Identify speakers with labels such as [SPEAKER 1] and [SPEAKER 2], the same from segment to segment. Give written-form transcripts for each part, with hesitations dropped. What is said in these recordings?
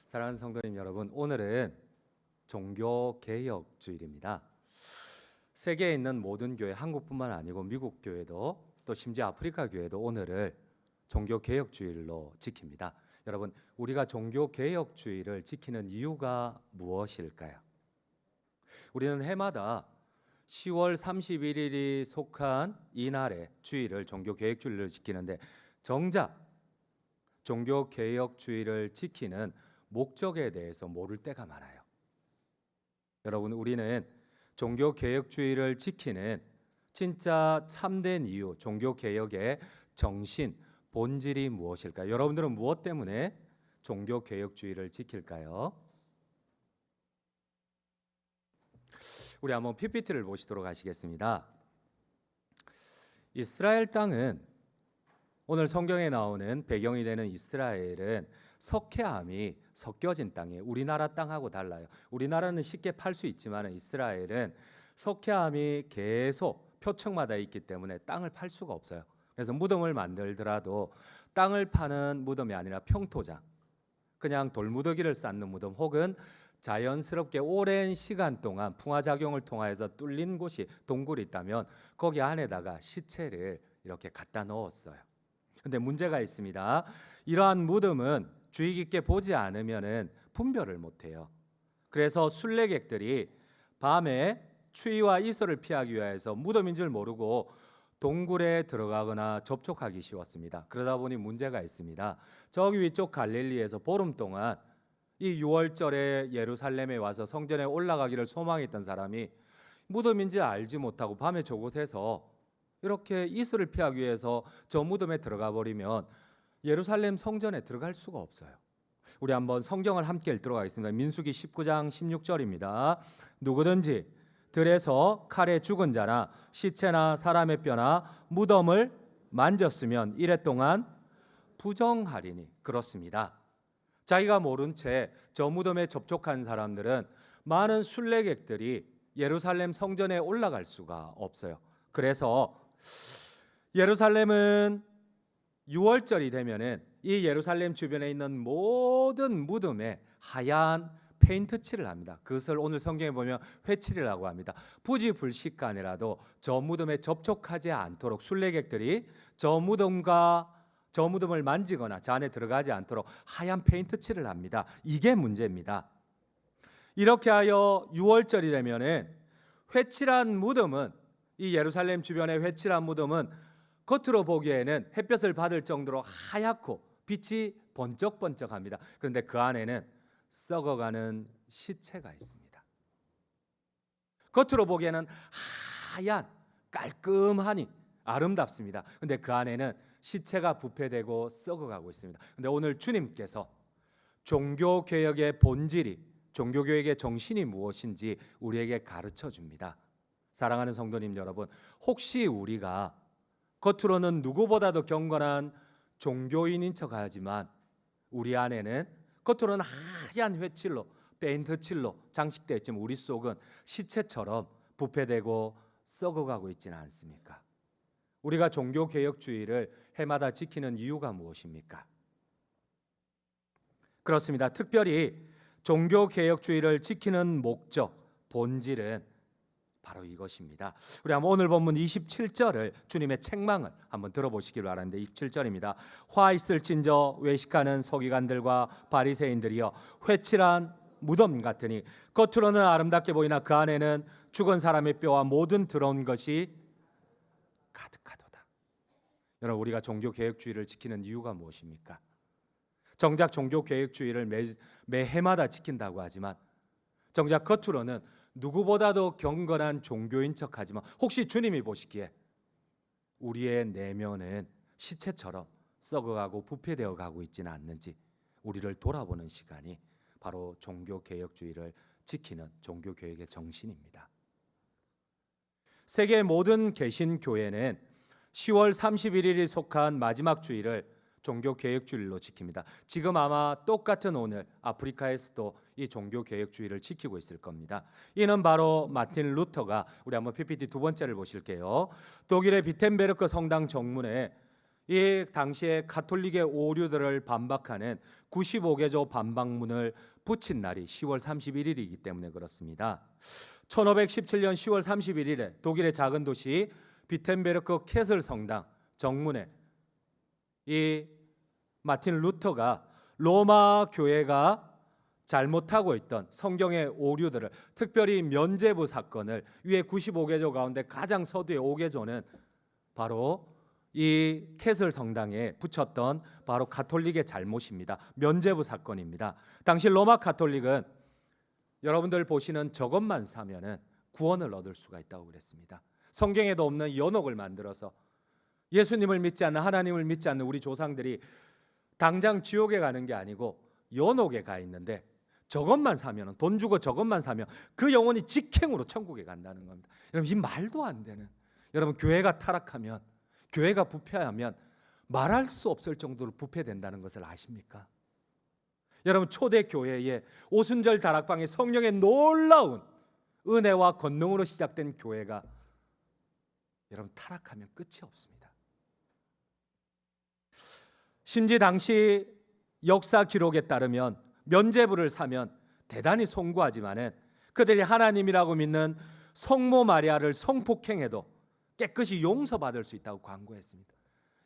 [SPEAKER 1] 사랑하는 성도님 여러분, 오늘은 종교개혁주일입니다. 세계에 있는 모든 교회, 한국뿐만 아니고 미국 교회도 또 심지어 아프리카 교회도 오늘을 종교개혁주일로 지킵니다. 여러분, 우리가 종교개혁주일을 지키는 이유가 무엇일까요? 우리는 해마다 10월 31일이 속한 이날의 주일을 종교개혁주일로 지키는데, 정작 종교개혁주일을 지키는 목적에 대해서 모를 때가 많아요. 여러분, 우리는 종교개혁주의를 지키는 진짜 참된 이유, 종교개혁의 정신, 본질이 무엇일까요? 여러분들은 무엇 때문에 종교개혁주의를 지킬까요? 우리 한번 PPT를 보시도록 하시겠습니다. 이스라엘 땅은, 오늘 성경에 나오는 배경이 되는 이스라엘은 석회암이 섞여진 땅이에요. 우리나라 땅하고 달라요. 우리나라는 쉽게 팔 수 있지만 이스라엘은 석회암이 계속 표층마다 있기 때문에 땅을 팔 수가 없어요. 그래서 무덤을 만들더라도 땅을 파는 무덤이 아니라 평토장, 그냥 돌무더기를 쌓는 무덤, 혹은 자연스럽게 오랜 시간 동안 풍화작용을 통해서 뚫린 곳이 동굴이 있다면 거기 안에다가 시체를 이렇게 갖다 넣었어요. 근데 문제가 있습니다. 이러한 무덤은 주의 깊게 보지 않으면은 분별을 못해요. 그래서 순례객들이 밤에 추위와 이슬을 피하기 위해서 무덤인 줄 모르고 동굴에 들어가거나 접촉하기 쉬웠습니다. 그러다 보니 문제가 있습니다. 저기 위쪽 갈릴리에서 보름 동안 이 6월절에 예루살렘에 와서 성전에 올라가기를 소망했던 사람이 무덤인지 알지 못하고 밤에 저곳에서 이렇게 이슬을 피하기 위해서 저 무덤에 들어가 버리면 예루살렘 성전에 들어갈 수가 없어요. 우리 한번 성경을 함께 읽도록 하겠습니다. 민수기 19장 16절입니다. 누구든지 들에서 칼에 죽은 자나 시체나 사람의 뼈나 무덤을 만졌으면 이래 동안 부정하리니. 그렇습니다. 자기가 모른 채 저 무덤에 접촉한 사람들은, 많은 순례객들이 예루살렘 성전에 올라갈 수가 없어요. 그래서 예루살렘은 6월절이 되면은 이 예루살렘 주변에 있는 모든 무덤에 하얀 페인트 칠을 합니다. 그것을 오늘 성경에 보면 회칠이라고 합니다. 부지불식간이라도 저 무덤에 접촉하지 않도록 순례객들이 저 무덤을 만지거나 저 안에 들어가지 않도록 하얀 페인트 칠을 합니다. 이게 문제입니다. 이렇게 하여 6월절이 되면은 회칠한 무덤은, 이 예루살렘 주변의 회칠한 무덤은 겉으로 보기에는 햇볕을 받을 정도로 하얗고 빛이 번쩍번쩍합니다. 그런데 그 안에는 썩어가는 시체가 있습니다. 겉으로 보기에는 하얀, 깔끔하니 아름답습니다. 그런데 그 안에는 시체가 부패되고 썩어가고 있습니다. 그런데 오늘 주님께서 종교개혁의 본질이, 종교개혁의 정신이 무엇인지 우리에게 가르쳐 줍니다. 사랑하는 성도님 여러분, 혹시 우리가 겉으로는 누구보다도 경건한 종교인인 척하지만 우리 안에는 겉으로는 하얀 회칠로, 페인트칠로 장식되어 있지만 우리 속은 시체처럼 부패되고 썩어가고 있지는 않습니까? 우리가 종교개혁주의를 해마다 지키는 이유가 무엇입니까? 그렇습니다. 특별히 종교개혁주의를 지키는 목적, 본질은 바로 이것입니다. 우리 한번 오늘 본문 27절을, 주님의 책망을 한번 들어보시길 바랍니다. 27절입니다. 화 있을진저 외식하는 서기관들과 바리새인들이여, 회칠한 무덤 같으니 겉으로는 아름답게 보이나 그 안에는 죽은 사람의 뼈와 모든 더러운 것이 가득하도다. 여러분, 우리가 종교개혁주의를 지키는 이유가 무엇입니까? 정작 종교개혁주의를 매 해마다 지킨다고 하지만 정작 겉으로는 누구보다도 경건한 종교인 척하지만 혹시 주님이 보시기에 우리의 내면은 시체처럼 썩어가고 부패되어 가고 있지는 않는지 우리를 돌아보는 시간이 바로 종교개혁주의를 지키는 종교개혁의 정신입니다. 세계 모든 개신교회는 10월 31일이 속한 마지막 주일을 종교개혁주일로 지킵니다. 지금 아마 똑같은 오늘 아프리카에서도 이 종교개혁주의를 지키고 있을 겁니다. 이는 바로 마틴 루터가, 우리 한번 PPT 두 번째를 보실게요. 독일의 비텐베르크 성당 정문에 이 당시에 가톨릭의 오류들을 반박하는 95개조 반박문을 붙인 날이 10월 31일이기 때문에 그렇습니다. 1517년 10월 31일에 독일의 작은 도시 비텐베르크 캐슬 성당 정문에 이 마틴 루터가 로마 교회가 잘못하고 있던 성경의 오류들을, 특별히 면죄부 사건을, 위에 95개조 가운데 가장 서두의 5개조는 바로 이 캐슬 성당에 붙였던 바로 가톨릭의 잘못입니다. 면죄부 사건입니다. 당시 로마 가톨릭은 여러분들 보시는 저것만 사면은 구원을 얻을 수가 있다고 그랬습니다. 성경에도 없는 연옥을 만들어서 예수님을 믿지 않는, 하나님을 믿지 않는 우리 조상들이 당장 지옥에 가는 게 아니고 연옥에 가 있는데, 저것만 사면, 돈 주고 저것만 사면 그 영혼이 직행으로 천국에 간다는 겁니다. 여러분, 이 말도 안 되는, 여러분 교회가 타락하면, 교회가 부패하면 말할 수 없을 정도로 부패된다는 것을 아십니까? 여러분, 초대 교회에 오순절 다락방에 성령의 놀라운 은혜와 권능으로 시작된 교회가 여러분 타락하면 끝이 없습니다. 심지어 당시 역사 기록에 따르면 면죄부를 사면 대단히 송구하지만은 그들이 하나님이라고 믿는 성모 마리아를 성폭행해도 깨끗이 용서받을 수 있다고 광고했습니다.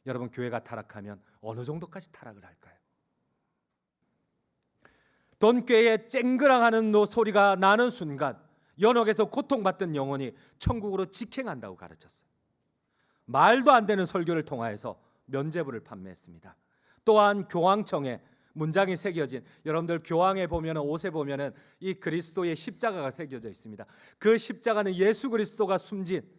[SPEAKER 1] 여러분, 교회가 타락하면 어느 정도까지 타락을 할까요? 돈꾀에 쨍그랑하는 소리가 나는 순간 연옥에서 고통받던 영혼이 천국으로 직행한다고 가르쳤어요. 말도 안 되는 설교를 통하여서 면죄부를 판매했습니다. 또한 교황청에 문장이 새겨진, 여러분들 교황에 보면, 옷에 보면 이 그리스도의 십자가가 새겨져 있습니다. 그 십자가는 예수 그리스도가 숨진,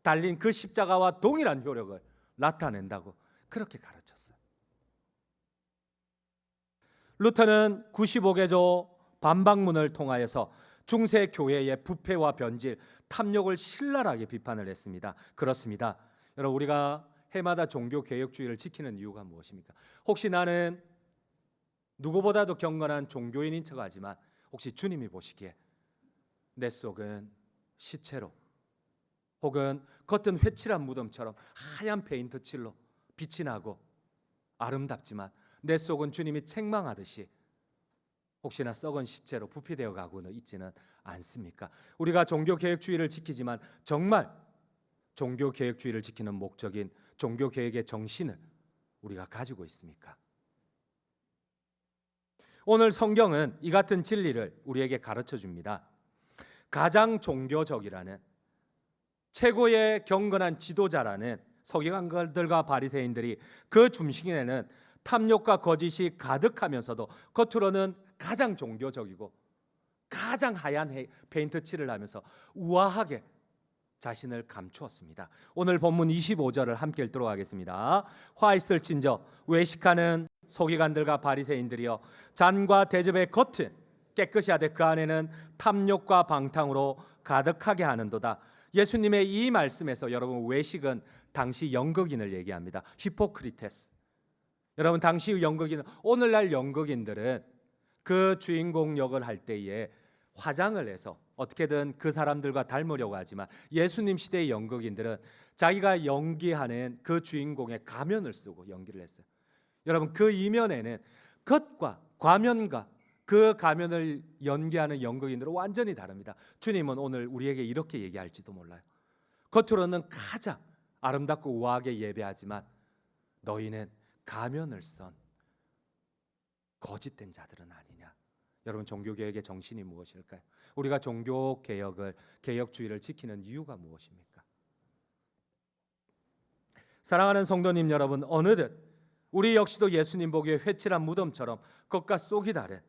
[SPEAKER 1] 달린 그 십자가와 동일한 효력을 나타낸다고 그렇게 가르쳤어요. 루터는 95개조 반박문을 통하여서 중세 교회의 부패와 변질, 탐욕을 신랄하게 비판을 했습니다. 그렇습니다. 여러분, 우리가 해마다 종교 개혁주의를 지키는 이유가 무엇입니까? 혹시 나는 누구보다도 경건한 종교인인 척하지만 혹시 주님이 보시기에 내 속은 시체로, 혹은 겉은 회칠한 무덤처럼 하얀 페인트 칠로 빛이 나고 아름답지만 내 속은 주님이 책망하듯이 혹시나 썩은 시체로 부패되어 가고는 있지는 않습니까? 우리가 종교개혁주의를 지키지만 정말 종교개혁주의를 지키는 목적인 종교개혁의 정신을 우리가 가지고 있습니까? 오늘 성경은 이 같은 진리를 우리에게 가르쳐 줍니다. 가장 종교적이라는, 최고의 경건한 지도자라는 서기관들과 바리새인들이 그 중심에는 탐욕과 거짓이 가득하면서도 겉으로는 가장 종교적이고 가장 하얀 페인트 칠을 하면서 우아하게 자신을 감추었습니다. 오늘 본문 25절을 함께 읽도록 하겠습니다. 화 있을진저 외식하는 서기관들과 바리새인들이여, 잔과 대접의 겉은 깨끗이 하되 그 안에는 탐욕과 방탕으로 가득하게 하는도다. 예수님의 이 말씀에서 여러분, 외식은 당시 연극인을 얘기합니다. 히포크리테스. 여러분, 당시 연극인은, 오늘날 연극인들은 그 주인공 역을 할 때에 화장을 해서 어떻게든 그 사람들과 닮으려고 하지만, 예수님 시대의 연극인들은 자기가 연기하는 그 주인공의 가면을 쓰고 연기를 했어요. 여러분, 그 이면에는 겉과 과면과 그 가면을 연기하는 연극인들은 완전히 다릅니다. 주님은 오늘 우리에게 이렇게 얘기할지도 몰라요. 겉으로는 가장 아름답고 우아하게 예배하지만 너희는 가면을 쓴 거짓된 자들은 아니냐. 여러분, 종교개혁의 정신이 무엇일까요? 우리가 종교개혁을, 개혁주의를 지키는 이유가 무엇입니까? 사랑하는 성도님 여러분, 어느덧 우리 역시도 예수님 보기에 회칠한 무덤처럼 겉과 속이 다른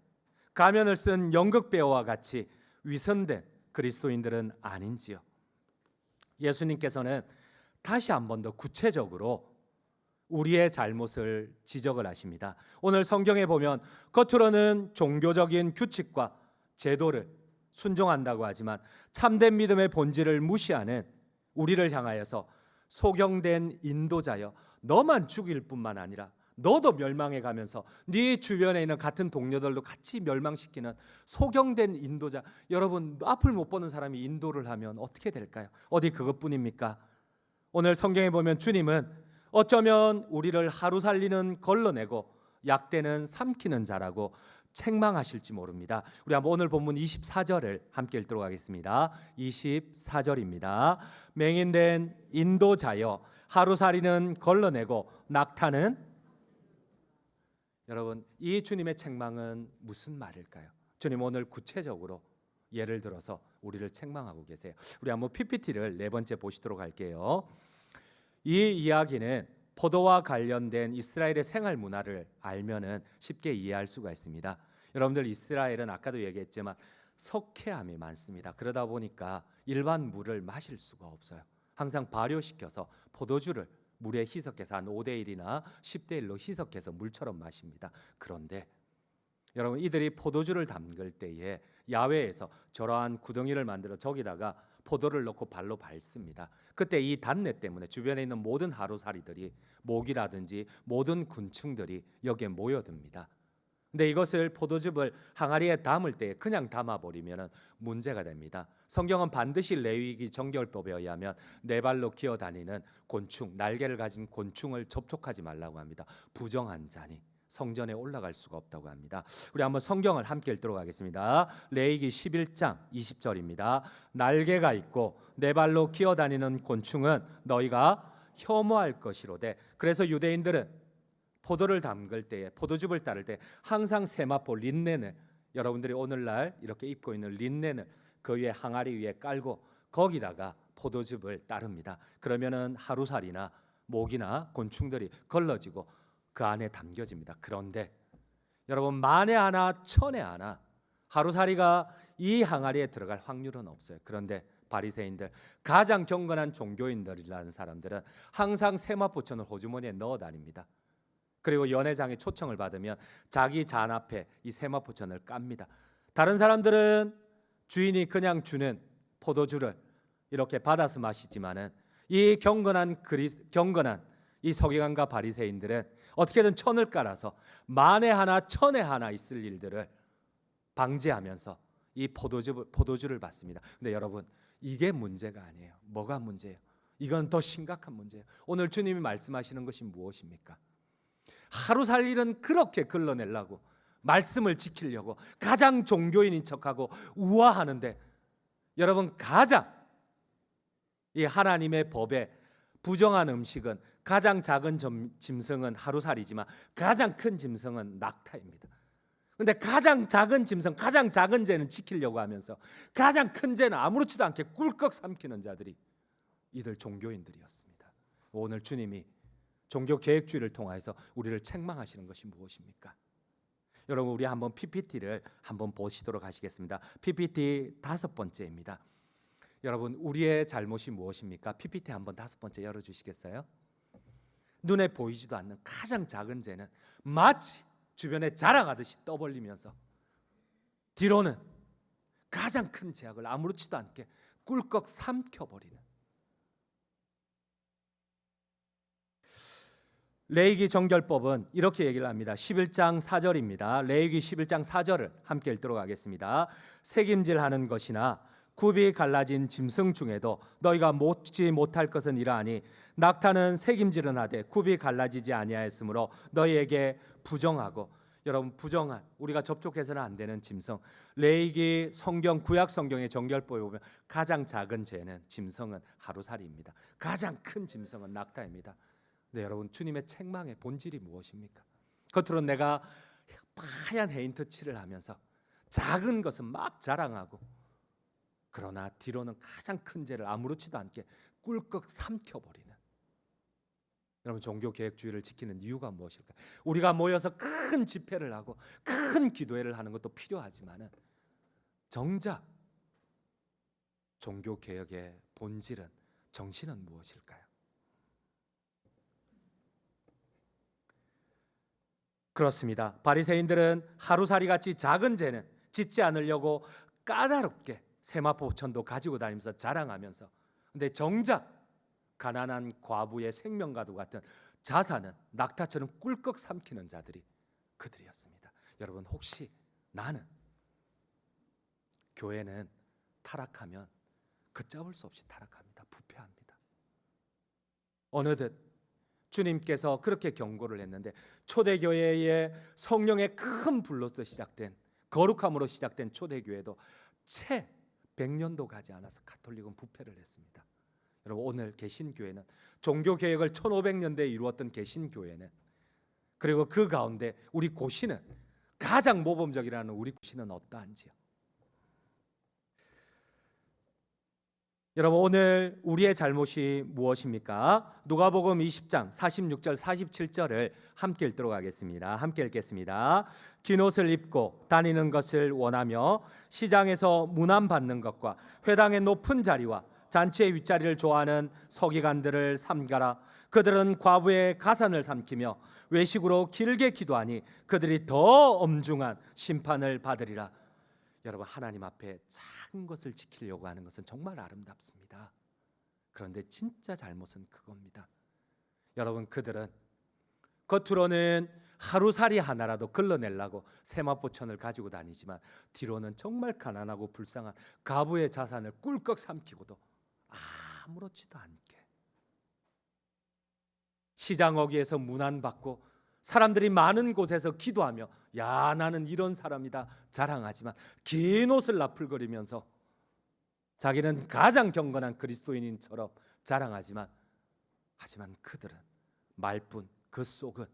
[SPEAKER 1] 가면을 쓴 연극배우와 같이 위선된 그리스도인들은 아닌지요? 예수님께서는 다시 한 번 더 구체적으로 우리의 잘못을 지적을 하십니다. 오늘 성경에 보면 겉으로는 종교적인 규칙과 제도를 순종한다고 하지만 참된 믿음의 본질을 무시하는 우리를 향하여서 소경된 인도자여, 너만 죽일 뿐만 아니라 너도 멸망해 가면서 네 주변에 있는 같은 동료들도 같이 멸망시키는 소경된 인도자. 여러분, 앞을 못 보는 사람이 인도를 하면 어떻게 될까요? 어디 그것뿐입니까? 오늘 성경에 보면 주님은 어쩌면 우리를 하루 살리는 걸러내고 약대는 삼키는 자라고 책망하실지 모릅니다. 우리 한번 오늘 본문 24절을 함께 읽도록 하겠습니다. 24절입니다. 맹인된 인도자여 하루살이는 걸러내고 낙타는, 여러분 이 주님의 책망은 무슨 말일까요? 주님 오늘 구체적으로 예를 들어서 우리를 책망하고 계세요. 우리 한번 PPT를 네 번째 보시도록 할게요. 이 이야기는 포도와 관련된 이스라엘의 생활 문화를 알면은 쉽게 이해할 수가 있습니다. 여러분들 이스라엘은 아까도 얘기했지만 석회암이 많습니다. 그러다 보니까 일반 물을 마실 수가 없어요. 항상 발효시켜서 포도주를 물에 희석해서 한 5대 1이나 10대 1로 희석해서 물처럼 마십니다. 그런데 여러분 이들이 포도주를 담글 때에 야외에서 저러한 구덩이를 만들어 저기다가 포도를 넣고 발로 밟습니다. 그때 이 단내 때문에 주변에 있는 모든 하루살이들이, 모기라든지 모든 곤충들이 여기에 모여듭니다. 근데 이것을 포도즙을 항아리에 담을 때 그냥 담아버리면 문제가 됩니다. 성경은 반드시 레위기 정결법에 의하면 네 발로 기어다니는 곤충, 날개를 가진 곤충을 접촉하지 말라고 합니다. 부정한 자니 성전에 올라갈 수가 없다고 합니다. 우리 한번 성경을 함께 읽도록 하겠습니다. 레위기 11장 20절입니다. 날개가 있고 네 발로 기어다니는 곤충은 너희가 혐오할 것이로되. 그래서 유대인들은 포도를 담글 때에, 포도즙을 따를 때 항상 세마포 린넨을, 여러분들이 오늘날 이렇게 입고 있는 린넨을 그 위에 항아리 위에 깔고 거기다가 포도즙을 따릅니다. 그러면은 하루살이나 모기나 곤충들이 걸러지고 그 안에 담겨집니다. 그런데 여러분 만에 하나 천에 하나 하루살이가 이 항아리에 들어갈 확률은 없어요. 그런데 바리새인들, 가장 경건한 종교인들이라는 사람들은 항상 세마포천을 호주머니에 넣어 다닙니다. 그리고 연회장에 초청을 받으면 자기 잔 앞에 이 세마포천을 깝니다. 다른 사람들은 주인이 그냥 주는 포도주를 이렇게 받아서 마시지만은 이 경건한 이 서기관과 바리새인들은 어떻게든 천을 깔아서 만에 하나 천에 하나 있을 일들을 방지하면서 이 포도주를 받습니다. 근데 여러분 이게 문제가 아니에요. 뭐가 문제예요? 이건 더 심각한 문제예요. 오늘 주님이 말씀하시는 것이 무엇입니까? 하루 살 일은 그렇게 걸러내려고, 말씀을 지키려고 가장 종교인인 척하고 우아하는데, 여러분 가장 이 하나님의 법에 부정한 음식은, 가장 작은 짐승은 하루살이지만 가장 큰 짐승은 낙타입니다. 근데 가장 작은 짐승, 가장 작은 죄는 지키려고 하면서 가장 큰 죄는 아무렇지도 않게 꿀꺽 삼키는 자들이 이들 종교인들이었습니다. 오늘 주님이 종교 계획주의를 통해서 우리를 책망하시는 것이 무엇입니까? 여러분 우리 한번 PPT를 한번 보시도록 하시겠습니다. PPT 5번째입니다. 여러분 우리의 잘못이 무엇입니까? PPT 한번 5번째 열어주시겠어요? 눈에 보이지도 않는 가장 작은 죄는 마치 주변에 자랑하듯이 떠벌리면서 뒤로는 가장 큰 죄악을 아무렇지도 않게 꿀꺽 삼켜버리는, 레위기 정결법은 이렇게 얘기를 합니다. 11장 4절입니다. 레위기 11장 4절을 함께 읽도록 하겠습니다. 색임질하는 것이나 굽이 갈라진 짐승 중에도 너희가 먹지 못할 것은 이러하니 낙타는 색임질은 하되 굽이 갈라지지 아니하였으므로 너희에게 부정하고. 여러분 부정한, 우리가 접촉해서는 안 되는 짐승, 레위기 성경, 구약 성경의 정결법에 보면 가장 작은 죄는 짐승은 하루살이입니다. 가장 큰 짐승은 낙타입니다. 네, 여러분 주님의 책망의 본질이 무엇입니까? 겉으로는 내가 하얀 헤인터칠을 하면서 작은 것은 막 자랑하고, 그러나 뒤로는 가장 큰 죄를 아무렇지도 않게 꿀꺽 삼켜버리는, 여러분 종교 계획주의를 지키는 이유가 무엇일까요? 우리가 모여서 큰 집회를 하고 큰 기도회를 하는 것도 필요하지만은 정작 종교 개혁의 본질은, 정신은 무엇일까요? 그렇습니다. 바리새인들은 하루살이 같이 작은 죄는 짓지 않으려고 까다롭게 세마포천도 가지고 다니면서 자랑하면서, 근데 정작 가난한 과부의 생명과도 같은 자산은 낙타처럼 꿀꺽 삼키는 자들이 그들이었습니다. 여러분 혹시 나는, 교회는 타락하면 걷잡을 수 없이 타락합니다. 부패합니다. 어느덧 주님께서 그렇게 경고를 했는데 초대교회의 성령의 큰 불로서 시작된, 거룩함으로 시작된 초대교회도 채 100년도 가지 않아서 가톨릭은 부패를 했습니다. 여러분, 오늘 개신교회는 종교개혁을 1500년대에 이루었던 개신교회는, 그리고 그 가운데 우리 고신은, 가장 모범적이라는 우리 고신은 어떠한지요? 여러분, 오늘 우리의 잘못이 무엇입니까? 누가복음 20장 46절 47절을 함께 읽도록 하겠습니다. 함께 읽겠습니다. 긴 옷을 입고 다니는 것을 원하며 시장에서 문안받는 것과 회당의 높은 자리와 잔치의 윗자리를 좋아하는 서기관들을 삼가라. 그들은 과부의 가산을 삼키며 외식으로 길게 기도하니 그들이 더 엄중한 심판을 받으리라. 여러분, 하나님 앞에 작은 것을 지키려고 하는 것은 정말 아름답습니다. 그런데 진짜 잘못은 그겁니다. 여러분, 그들은 겉으로는 하루살이 하나라도 걸러내려고 세마포천을 가지고 다니지만 뒤로는 정말 가난하고 불쌍한 가부의 자산을 꿀꺽 삼키고도 아무렇지도 않게 시장 어귀에서 문안받고 사람들이 많은 곳에서 기도하며 야, 나는 이런 사람이다 자랑하지만 긴 옷을 나풀거리면서 자기는 가장 경건한 그리스도인처럼 자랑하지만 그들은 말뿐 그 속은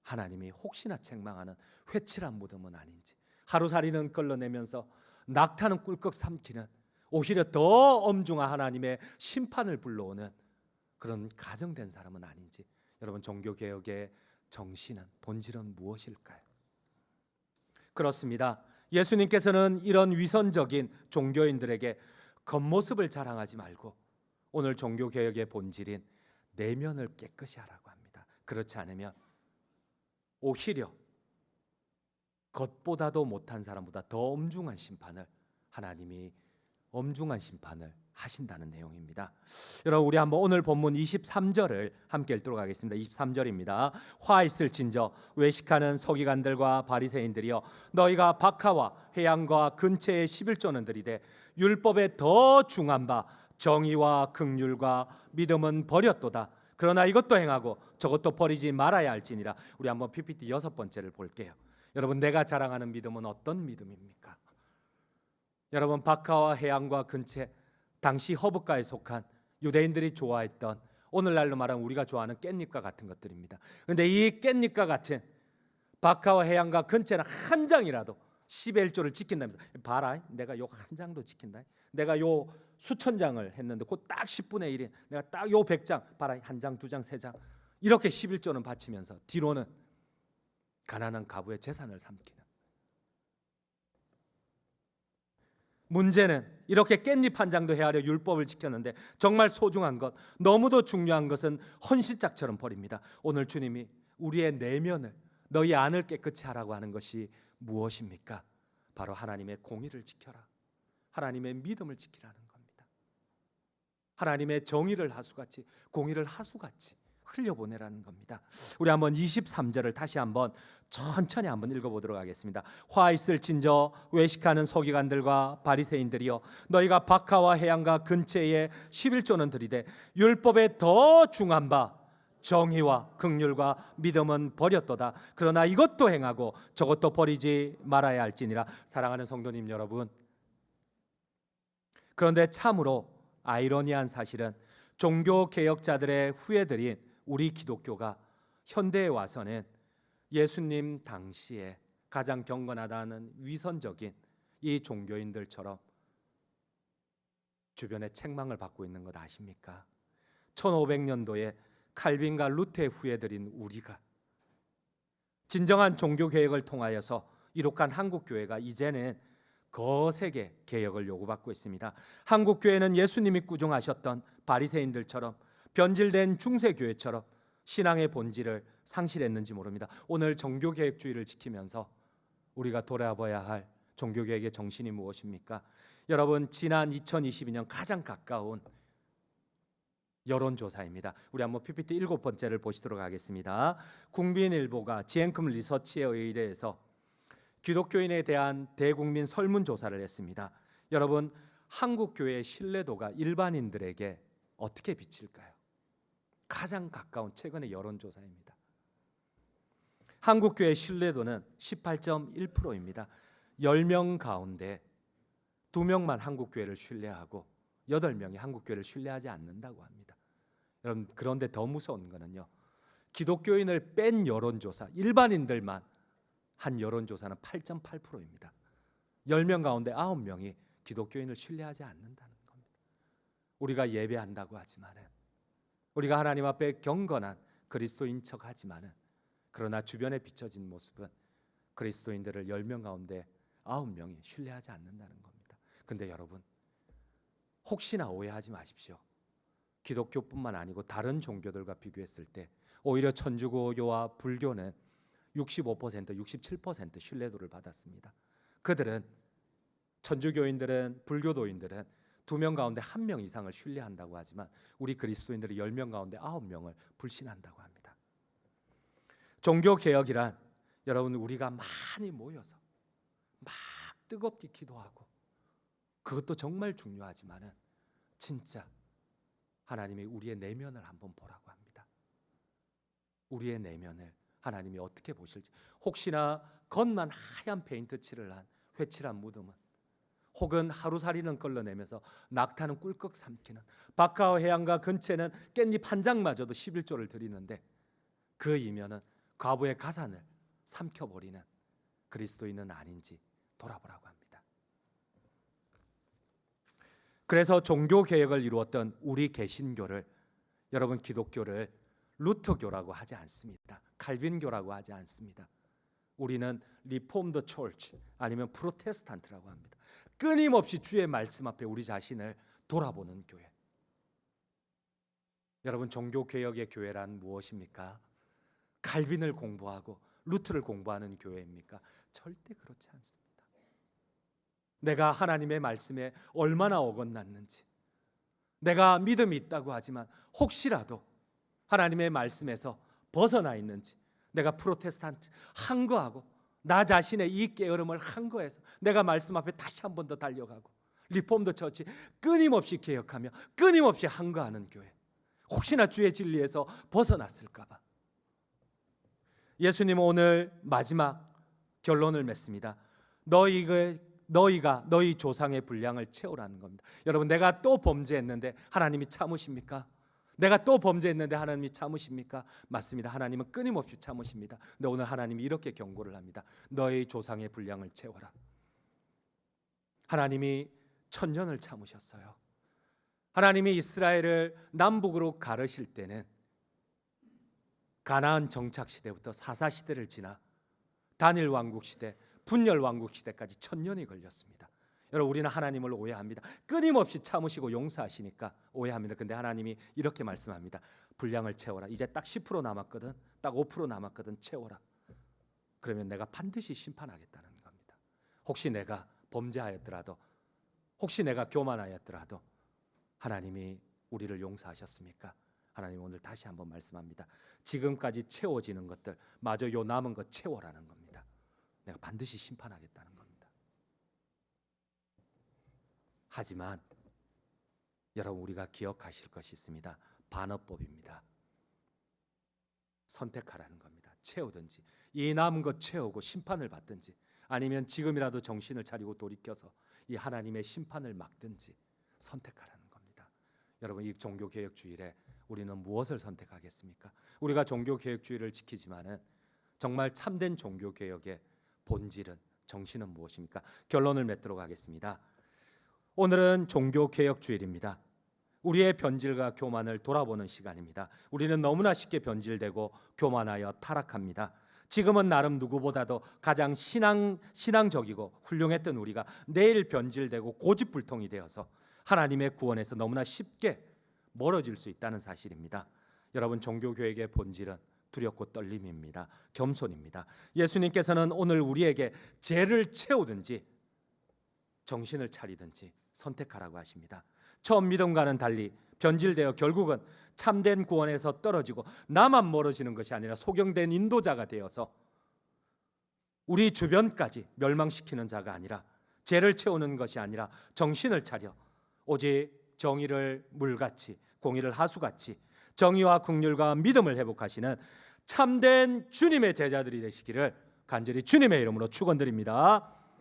[SPEAKER 1] 하나님이 혹시나 책망하는 회칠한 무덤은 아닌지, 하루살이는 걸러내면서 낙타는 꿀꺽 삼키는, 오히려 더 엄중한 하나님의 심판을 불러오는 그런 가정된 사람은 아닌지, 여러분, 종교개혁의 정신은, 본질은 무엇일까요? 그렇습니다. 예수님께서는 이런 위선적인 종교인들에게 겉모습을 자랑하지 말고 오늘 종교개혁의 본질인 내면을 깨끗이 하라고 합니다. 그렇지 않으면 오히려 겉보다도 못한 사람보다 더 엄중한 심판을, 하나님이 엄중한 심판을 하신다는 내용입니다. 여러분, 우리 한번 오늘 본문 23절을 함께 읽도록 하겠습니다. 23절입니다. 화 있을진저 외식하는 서기관들과 바리새인들이여, 너희가 박하와 회양과 근처의 11조는 들이되 율법에 더 중한 바 정의와 긍휼과 믿음은 버렸도다. 그러나 이것도 행하고 저것도 버리지 말아야 할지니라. 우리 한번 PPT 6번째를 볼게요. 여러분, 내가 자랑하는 믿음은 어떤 믿음입니까? 여러분, 박하와 해양과 근처, 당시 허브가에 속한 유대인들이 좋아했던, 오늘날로 말하면 우리가 좋아하는 깻잎과 같은 것들입니다. 그런데 이 깻잎과 같은 박하와 해양과 근처는 한 장이라도 11조를 지킨다면서, 봐라, 내가 요 한 장도 지킨다, 내가 요 수천 장을 했는데 그 딱 10분의 1인 내가 딱 요 100장, 봐라, 한 장, 두 장, 세 장, 이렇게 11조는 바치면서 뒤로는 가난한 가부의 재산을 삼키는. 문제는 이렇게 깻잎 한 장도 헤아려 율법을 지켰는데 정말 소중한 것, 너무도 중요한 것은 헌신짝처럼 버립니다. 오늘 주님이 우리의 내면을, 너희 안을 깨끗이 하라고 하는 것이 무엇입니까? 바로 하나님의 공의를 지켜라, 하나님의 믿음을 지키라는 겁니다. 하나님의 정의를 하수같이, 공의를 하수같이 흘려보내라는 겁니다. 우리 한번 23절을 다시 한번 천천히 한번 읽어보도록 하겠습니다. 화 있을진저 외식하는 서기관들과 바리새인들이여, 너희가 박하와 해양과 근처에 11조는 들이되 율법에 더 중한 바 정의와 긍휼과 믿음은 버렸도다. 그러나 이것도 행하고 저것도 버리지 말아야 할지니라. 사랑하는 성도님 여러분, 그런데 참으로 아이러니한 사실은 종교개혁자들의 후예들인 우리 기독교가 현대에 와서는 예수님 당시에 가장 경건하다는 위선적인 이 종교인들처럼 주변에 책망을 받고 있는 것 아십니까? 1500년도에 칼빈과 루테의 후예들인 우리가 진정한 종교개혁을 통하여서 이룩한 한국교회가 이제는 거세게 개혁을 요구받고 있습니다. 한국교회는 예수님이 꾸중하셨던 바리새인들처럼, 변질된 중세교회처럼 신앙의 본질을 상실했는지 모릅니다. 오늘 종교개혁주의를 지키면서 우리가 돌아봐야 할 종교개혁의 정신이 무엇입니까? 여러분, 지난 2022년 가장 가까운 여론조사입니다. 우리 한번 PPT 7번째를 보시도록 하겠습니다. 국민일보가 지앤컴 리서치에 의뢰해서 기독교인에 대한 대국민 설문조사를 했습니다. 여러분, 한국교회의 신뢰도가 일반인들에게 어떻게 비칠까요? 가장 가까운 최근의 여론조사입니다. 한국교회 신뢰도는 18.1%입니다. 10명 가운데 2명만 한국교회를 신뢰하고 8명이 한국교회를 신뢰하지 않는다고 합니다. 여러분, 그런데 더 무서운 거는요, 기독교인을 뺀 여론조사, 일반인들만 한 여론조사는 8.8%입니다. 10명 가운데 9명이 기독교인을 신뢰하지 않는다는 겁니다. 우리가 예배한다고 하지만은, 우리가 하나님 앞에 경건한 그리스도인 척 하지만은, 그러나 주변에 비춰진 모습은 그리스도인들을 10명 가운데 9명이 신뢰하지 않는다는 겁니다. 근데 여러분, 혹시나 오해하지 마십시오. 기독교뿐만 아니고 다른 종교들과 비교했을 때 오히려 천주교와 불교는 65%, 67% 신뢰도를 받았습니다. 그들은, 천주교인들은, 불교도인들은 2명 가운데 1명 이상을 신뢰한다고 하지만 우리 그리스도인들이 10명 가운데 9명을 불신한다고 합니다. 종교개혁이란, 여러분, 우리가 많이 모여서 막 뜨겁게 기도하고, 그것도 정말 중요하지만은 진짜 하나님이 우리의 내면을 한번 보라고 합니다. 우리의 내면을 하나님이 어떻게 보실지. 혹시나 겉만 하얀 페인트 칠을 한 회칠한 무덤은, 혹은 하루살이는 걸러내면서 낙타는 꿀꺽 삼키는, 바카오 해안가 근처에는 깻잎 한 장마저도 11조를 드리는데 그 이면은 과부의 가산을 삼켜버리는 그리스도인은 아닌지 돌아보라고 합니다. 그래서 종교개혁을 이루었던 우리 개신교를, 여러분, 기독교를 루터교라고 하지 않습니다. 칼빈교라고 하지 않습니다. 우리는 리폼드 철치, 아니면 프로테스탄트라고 합니다. 끊임없이 주의 말씀 앞에 우리 자신을 돌아보는 교회. 여러분, 종교개혁의 교회란 무엇입니까? 칼빈을 공부하고 루트를 공부하는 교회입니까? 절대 그렇지 않습니다. 내가 하나님의 말씀에 얼마나 어긋났는지, 내가 믿음이 있다고 하지만 혹시라도 하나님의 말씀에서 벗어나 있는지, 내가 프로테스탄트 한거하고 나 자신의 이 게으름을 한거해서 내가 말씀 앞에 다시 한 번 더 달려가고, 리폼드 처치 끊임없이 개혁하며 끊임없이 한거하는 교회, 혹시나 주의 진리에서 벗어났을까 봐. 예수님은 오늘 마지막 결론을 맺습니다. 너희가 너희 조상의 분량을 채우라는 겁니다. 여러분, 내가 또 범죄했는데 하나님이 참으십니까? 내가 또 범죄했는데 하나님이 참으십니까? 맞습니다. 하나님은 끊임없이 참으십니다. 근데 오늘 하나님이 이렇게 경고를 합니다. 너희 조상의 분량을 채워라. 하나님이 1000년을 참으셨어요. 하나님이 이스라엘을 남북으로 가르실 때는 가나안 정착 시대부터 사사 시대를 지나 다닐 왕국 시대, 분열 왕국 시대까지 1000년이 걸렸습니다. 여러분, 우리는 하나님을 오해합니다. 끊임없이 참으시고 용서하시니까 오해합니다. 근데 하나님이 이렇게 말씀합니다. 분량을 채워라. 이제 딱 10% 남았거든, 딱 5% 남았거든, 채워라. 그러면 내가 반드시 심판하겠다는 겁니다. 혹시 내가 범죄하였더라도, 혹시 내가 교만하였더라도 하나님이 우리를 용서하셨습니까? 하나님 오늘 다시 한번 말씀합니다. 지금까지 채워지는 것들 마저 요 남은 것 채워라는 겁니다. 내가 반드시 심판하겠다는 겁니다. 하지만 여러분, 우리가 기억하실 것이 있습니다. 반어법입니다. 선택하라는 겁니다. 채우든지 이 남은 것 채우고 심판을 받든지, 아니면 지금이라도 정신을 차리고 돌이켜서 이 하나님의 심판을 막든지 선택하라는 겁니다. 여러분, 이 종교개혁주일에 우리는 무엇을 선택하겠습니까? 우리가 종교개혁주의를 지키지만은 정말 참된 종교개혁의 본질은, 정신은 무엇입니까? 결론을 맺도록 하겠습니다. 오늘은 종교개혁주일입니다. 우리의 변질과 교만을 돌아보는 시간입니다. 우리는 너무나 쉽게 변질되고 교만하여 타락합니다. 지금은 나름 누구보다도 가장 신앙적이고 훌륭했던 우리가 내일 변질되고 고집불통이 되어서 하나님의 구원에서 너무나 쉽게 멀어질 수 있다는 사실입니다. 여러분, 종교개혁의 본질은 두렵고 떨림입니다. 겸손입니다. 예수님께서는 오늘 우리에게 죄를 채우든지 정신을 차리든지 선택하라고 하십니다. 처음 믿음과는 달리 변질되어 결국은 참된 구원에서 떨어지고 나만 멀어지는 것이 아니라 소경된 인도자가 되어서 우리 주변까지 멸망시키는 자가 아니라, 죄를 채우는 것이 아니라 정신을 차려 오직 정의를 물같이, 공의를 하수같이 정의와 긍휼과 믿음을 회복하시는 참된 주님의 제자들이 되시기를 간절히 주님의 이름으로 축원드립니다.